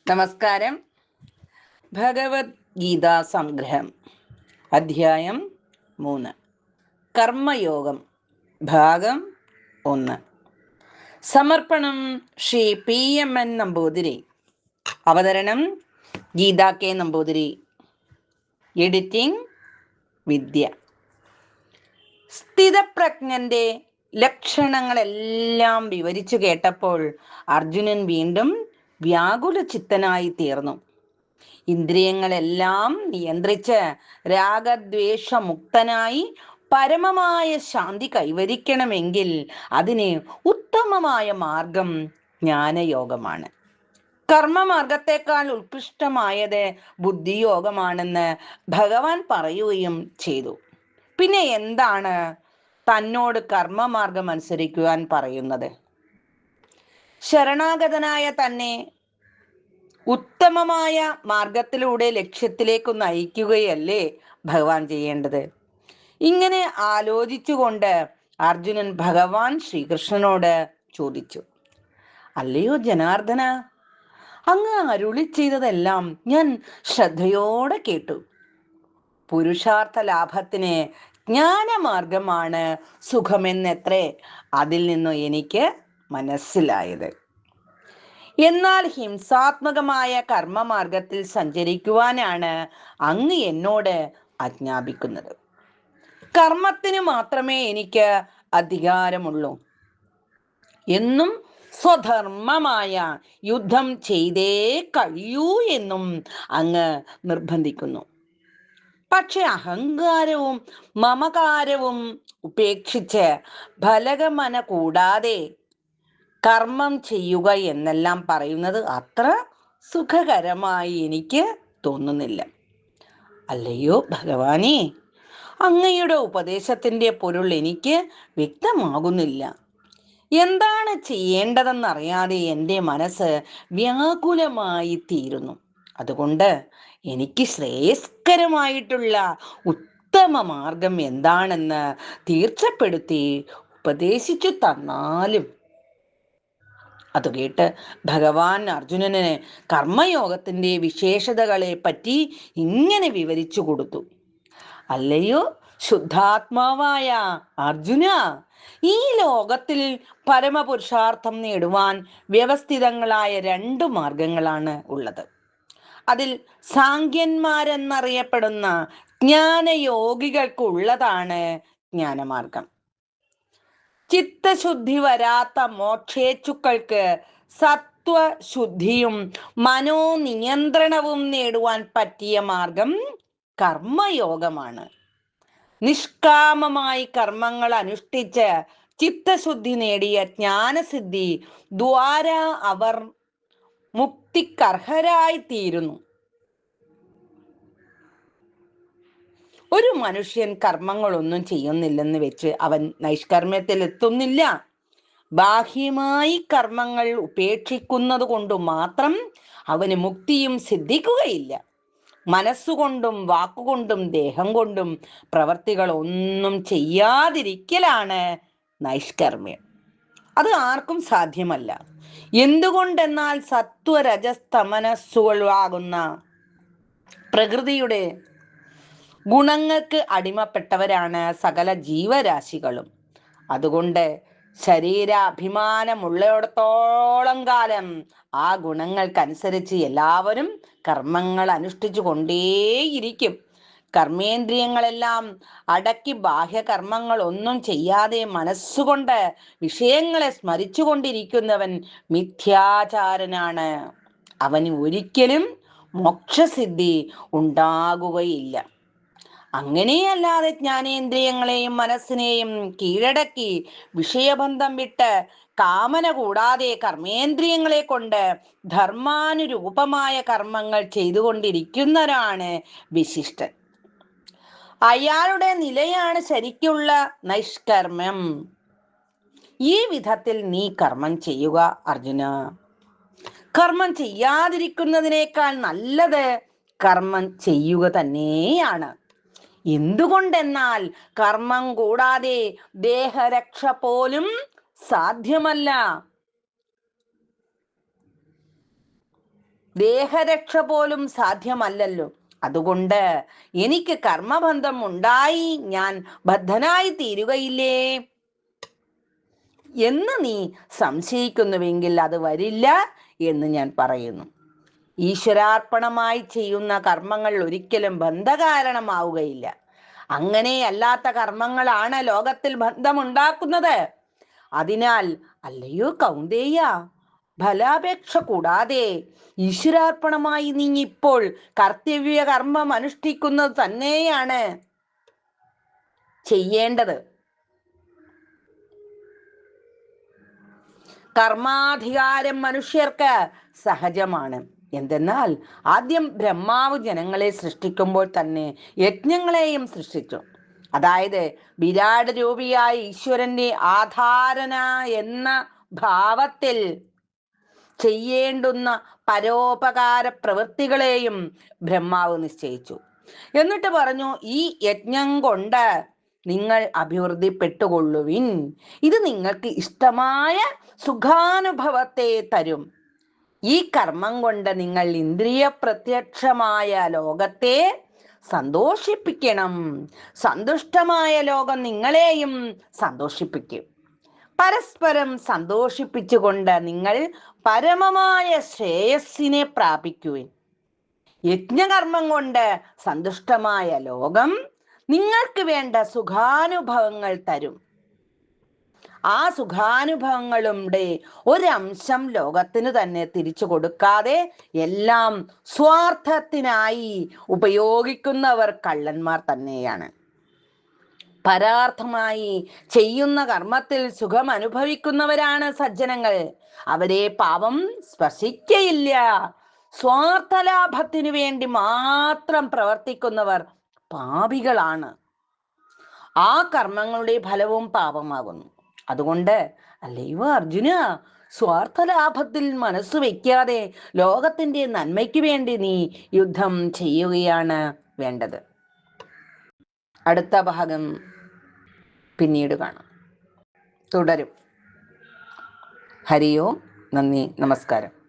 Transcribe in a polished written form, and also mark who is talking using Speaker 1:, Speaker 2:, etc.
Speaker 1: നമസ്കാരം. ഭഗവത്ഗീതാ സംഗ്രഹം അധ്യായം 3 കർമ്മയോഗം ഭാഗം 1. സമർപ്പണം ശ്രീ PMN നമ്പൂതിരി. അവതരണം ഗീതാ കെ നമ്പൂതിരി. എഡിറ്റിംഗ് വിദ്യ. സ്ഥിതപ്രജ്ഞന്റെ ലക്ഷണങ്ങളെല്ലാം വിവരിച്ചു കേട്ടപ്പോൾ അർജുനൻ വീണ്ടും വ്യാകുല ചിത്തനായി തീർന്നു. ഇന്ദ്രിയങ്ങളെല്ലാം നിയന്ത്രിച്ച് രാഗദ്വേഷമുക്തനായി പരമമായ ശാന്തി കൈവരിക്കണമെങ്കിൽ അതിന് ഉത്തമമായ മാർഗം ജ്ഞാനയോഗമാണ്. കർമ്മമാർഗത്തെക്കാൾ ഉത്കൃഷ്ടമായത് ബുദ്ധിയോഗമാണെന്ന് ഭഗവാൻ പറയുകയും ചെയ്തു. പിന്നെ എന്താണ് തന്നോട് കർമ്മമാർഗം അനുസരിക്കുവാൻ പറയുന്നത്? ശരണാഗതനായ തന്നെ ഉത്തമമായ മാർഗത്തിലൂടെ ലക്ഷ്യത്തിലേക്ക് നയിക്കുകയല്ലേ ഭഗവാൻ ചെയ്യേണ്ടത്? ഇങ്ങനെ ആലോചിച്ചുകൊണ്ട് അർജുനൻ ഭഗവാൻ ശ്രീകൃഷ്ണനോട് ചോദിച്ചു, അല്ലയോ ജനാർദ്ദന, അങ്ങ് അരുളി ചെയ്തതെല്ലാം ഞാൻ ശ്രദ്ധയോടെ കേട്ടു. പുരുഷാർത്ഥ ലാഭത്തിന് ജ്ഞാനമാർഗമാണ് സുഖമെന്നത്രേ അതിൽ നിന്നു എനിക്ക് മനസ്സിലായത്. എന്നാൽ ഹിംസാത്മകമായ കർമ്മമാർഗത്തിൽ സഞ്ചരിക്കുവാനാണ് അങ്ങ് എന്നോട് ആജ്ഞാപിക്കുന്നത്. കർമ്മത്തിന് മാത്രമേ എനിക്ക് അധികാരമുള്ളൂ എന്നും സ്വധർമ്മമായ യുദ്ധം ചെയ്തേ കഴിയൂ എന്നും അങ്ങ് നിർബന്ധിക്കുന്നു. പക്ഷെ അഹങ്കാരവും മമകാരവും ഉപേക്ഷിച്ച് ഫലകമന കൂടാതെ കർമ്മം ചെയ്യുക എന്നെല്ലാം പറയുന്നത് അത്ര സുഖകരമായി എനിക്ക് തോന്നുന്നില്ല. അല്ലയോ ഭഗവാനേ, അങ്ങയുടെ ഉപദേശത്തിന്റെ പൊരുൾ എനിക്ക് വ്യക്തമാകുന്നില്ല. എന്താണ് ചെയ്യേണ്ടതെന്നറിയാതെ എൻ്റെ മനസ്സ് വ്യാകുലമായി തീരുന്നു. അതുകൊണ്ട് എനിക്ക് ശ്രേയസ്കരമായിട്ടുള്ള ഉത്തമ മാർഗം എന്താണെന്ന് തീർച്ചപ്പെടുത്തി ഉപദേശിച്ചു തന്നാലും. അത് കേട്ട് ഭഗവാൻ അർജുനന് കർമ്മയോഗത്തിന്റെ വിശേഷതകളെ പറ്റി ഇങ്ങനെ വിവരിച്ചു കൊടുത്തു. അല്ലയോ ശുദ്ധാത്മാവായ അർജുന, ഈ ലോകത്തിൽ പരമപുരുഷാർത്ഥം നേടുവാൻ വ്യവസ്ഥിതങ്ങളായ 2 മാർഗങ്ങളാണ് ഉള്ളത്. അതിൽ സാഖ്യന്മാരെന്നറിയപ്പെടുന്ന ജ്ഞാനയോഗികൾക്കുള്ളതാണ് ജ്ഞാനമാർഗം. ചിത്തശുദ്ധി വരാത്ത മോക്ഷേച്ഛുക്കൾക്ക് സത്വശുദ്ധിയും മനോനിയന്ത്രണവും നേടുവാൻ പറ്റിയ മാർഗം കർമ്മയോഗമാണ്. നിഷ്കാമമായി കർമ്മങ്ങൾ അനുഷ്ഠിച്ച് ചിത്തശുദ്ധി നേടിയ ജ്ഞാനസിദ്ധി ദ്വാര അവർ മുക്തിക്കർഹരായി തീരുന്നു. ഒരു മനുഷ്യൻ കർമ്മങ്ങളൊന്നും ചെയ്യുന്നില്ലെന്ന് വെച്ച് അവൻ നൈഷ്കർമ്മ്യത്തിൽ എത്തുന്നില്ല. ബാഹ്യമായി കർമ്മങ്ങൾ ഉപേക്ഷിക്കുന്നത് കൊണ്ട് മാത്രം അവന് മുക്തിയും സിദ്ധിക്കുകയില്ല. മനസ്സുകൊണ്ടും വാക്കുകൊണ്ടും ദേഹം കൊണ്ടും പ്രവർത്തികൾ ഒന്നും ചെയ്യാതിരിക്കലാണ് നൈഷ്കർമ്മ്യം. അത് ആർക്കും സാധ്യമല്ല. എന്തുകൊണ്ടെന്നാൽ സത്വരജസ്തമനസ്സുകളാകുന്ന പ്രകൃതിയുടെ ഗുണങ്ങൾക്ക് അടിമപ്പെട്ടവരാണ് സകല ജീവരാശികളും. അതുകൊണ്ട് ശരീരാഭിമാനമുള്ളിടത്തോളം കാലം ആ ഗുണങ്ങൾക്കനുസരിച്ച് എല്ലാവരും കർമ്മങ്ങൾ അനുഷ്ഠിച്ചു കൊണ്ടേയിരിക്കും. കർമ്മേന്ദ്രിയങ്ങളെല്ലാം അടക്കി ബാഹ്യകർമ്മങ്ങൾ ഒന്നും ചെയ്യാതെ മനസ്സുകൊണ്ട് വിഷയങ്ങളെ സ്മരിച്ചു കൊണ്ടിരിക്കുന്നവൻ മിഥ്യാചാരനാണ്. അവന് ഒരിക്കലും മോക്ഷസിദ്ധി ഉണ്ടാകുകയില്ല. അങ്ങനെയല്ലാതെ ജ്ഞാനേന്ദ്രിയങ്ങളെയും മനസ്സിനെയും കീഴടക്കി വിഷയബന്ധം വിട്ട് കാമന കൂടാതെ കർമ്മേന്ദ്രിയങ്ങളെ കൊണ്ട് ധർമാനുരൂപമായ കർമ്മങ്ങൾ ചെയ്തുകൊണ്ടിരിക്കുന്നവരാണ് വിശിഷ്ടൻ. അയാളുടെ നിലയാണ് ശരിക്കുള്ള നൈഷ്കർമ്മ്യം. ഈ വിധത്തിൽ നീ കർമ്മം ചെയ്യുക അർജുന. കർമ്മം ചെയ്യാതിരിക്കുന്നതിനേക്കാൾ നല്ലത് കർമ്മം ചെയ്യുക തന്നെയാണ്. എന്തുകൊണ്ടെന്നാൽ കർമ്മം കൂടാതെ ദേഹരക്ഷ പോലും സാധ്യമല്ല. ദേഹരക്ഷ പോലും സാധ്യമല്ലല്ലോ. അതുകൊണ്ട് എനിക്ക് കർമ്മബന്ധം ഉണ്ടായി ഞാൻ ബദ്ധനായി തീരുകയില്ലേ എന്ന് നീ സംശയിക്കുന്നുവെങ്കിൽ അത് വരില്ല എന്ന് ഞാൻ പറയുന്നു. ഈശ്വരാർപ്പണമായി ചെയ്യുന്ന കർമ്മങ്ങൾ ഒരിക്കലും ബന്ധകാരണമാവുകയില്ല. അങ്ങനെയല്ലാത്ത കർമ്മങ്ങളാണ് ലോകത്തിൽ ബന്ധമുണ്ടാക്കുന്നത്. അതിനാൽ അല്ലയോ കൗന്ദേയ, ഫലാപേക്ഷ കൂടാതെ ഈശ്വരാർപ്പണമായി നീ ഇപ്പോൾ കർത്തവ്യ കർമ്മം അനുഷ്ഠിക്കുന്നത് തന്നെയാണ് ചെയ്യേണ്ടത്. കർമാധികാരം മനുഷ്യർക്ക് സഹജമാണ്. എന്തെന്നാൽ ആദ്യം ബ്രഹ്മാവ് ജനങ്ങളെ സൃഷ്ടിക്കുമ്പോൾ തന്നെ യജ്ഞങ്ങളെയും സൃഷ്ടിച്ചു. അതായത് വിരാട് രൂപിയായ ഈശ്വരന്റെ ആധാരന എന്ന ഭാവത്തിൽ ചെയ്യേണ്ടുന്ന പരോപകാര പ്രവൃത്തികളെയും ബ്രഹ്മാവ് നിശ്ചയിച്ചു. എന്നിട്ട് പറഞ്ഞു, ഈ യജ്ഞം കൊണ്ട് നിങ്ങൾ അഭിവൃദ്ധിപ്പെട്ടുകൊള്ളുവിൻ. ഇത് നിങ്ങൾക്ക് ഇഷ്ടമായ സുഖാനുഭവത്തെ തരും. ഈ കർമ്മം കൊണ്ട് നിങ്ങൾ ഇന്ദ്രിയ പ്രത്യക്ഷമായ ലോകത്തെ സന്തോഷിപ്പിക്കണം. സന്തുഷ്ടമായ ലോകം നിങ്ങളെയും സന്തോഷിപ്പിക്കും. പരസ്പരം സന്തോഷിപ്പിച്ചുകൊണ്ട് നിങ്ങൾ പരമമായ ശ്രേയസ്സിനെ പ്രാപിക്കുവിൻ. യജ്ഞകർമ്മം കൊണ്ട് സന്തുഷ്ടമായ ലോകം നിങ്ങൾക്ക് വേണ്ട സുഖാനുഭവങ്ങൾ തരും. ആ സുഖാനുഭവങ്ങളുടെ ഒരംശം ലോകത്തിന് തന്നെ തിരിച്ചു കൊടുക്കാതെ എല്ലാം സ്വാർത്ഥത്തിനായി ഉപയോഗിക്കുന്നവർ കള്ളന്മാർ തന്നെയാണ്. പരാർത്ഥമായി ചെയ്യുന്ന കർമ്മത്തിൽ സുഖം അനുഭവിക്കുന്നവരാണ് സജ്ജനങ്ങൾ. അവരെ പാപം സ്പർശിക്കയില്ല. സ്വാർത്ഥലാഭത്തിനു വേണ്ടി മാത്രം പ്രവർത്തിക്കുന്നവർ പാപികളാണ്. ആ കർമ്മങ്ങളുടെ ഫലവും പാപമാകുന്നു. അതുകൊണ്ട് അല്ലയോ അർജുന, സ്വാർത്ഥലാഭത്തിൽ മനസ്സ് വയ്ക്കാതെ ലോകത്തിന്റെ നന്മയ്ക്ക് വേണ്ടി നീ യുദ്ധം ചെയ്യുകയാണ് വേണ്ടത്. അടുത്ത ഭാഗം പിന്നീട് കാണാം. തുടരും. ഹരി ഓം. നന്ദി, നമസ്കാരം.